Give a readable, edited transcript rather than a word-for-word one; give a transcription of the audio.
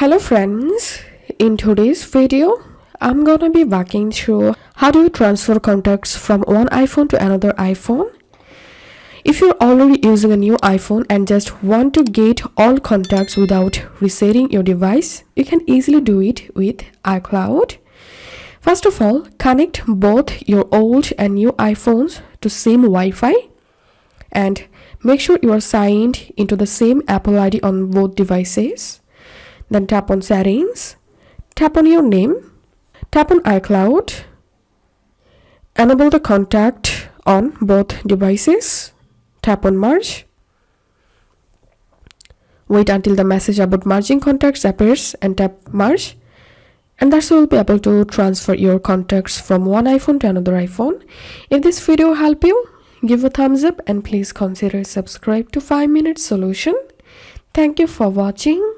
Hello friends, in today's video, I'm gonna be walking through how do you transfer contacts from one iPhone to another iPhone. If you're already using a new iPhone and just want to get all contacts without resetting your device, you can easily do it with iCloud. First of all, connect both your old and new iPhones to same Wi-Fi and make sure you are signed into the same Apple ID on both devices. Then tap on Settings, tap on your name, tap on iCloud, enable the contact on both devices, tap on Merge, wait until the message about merging contacts appears and tap Merge, and that's how you'll be able to transfer your contacts from one iPhone to another iPhone. If this video helped you, give a thumbs up and please consider subscribe to 5 Minute Solution. Thank you for watching.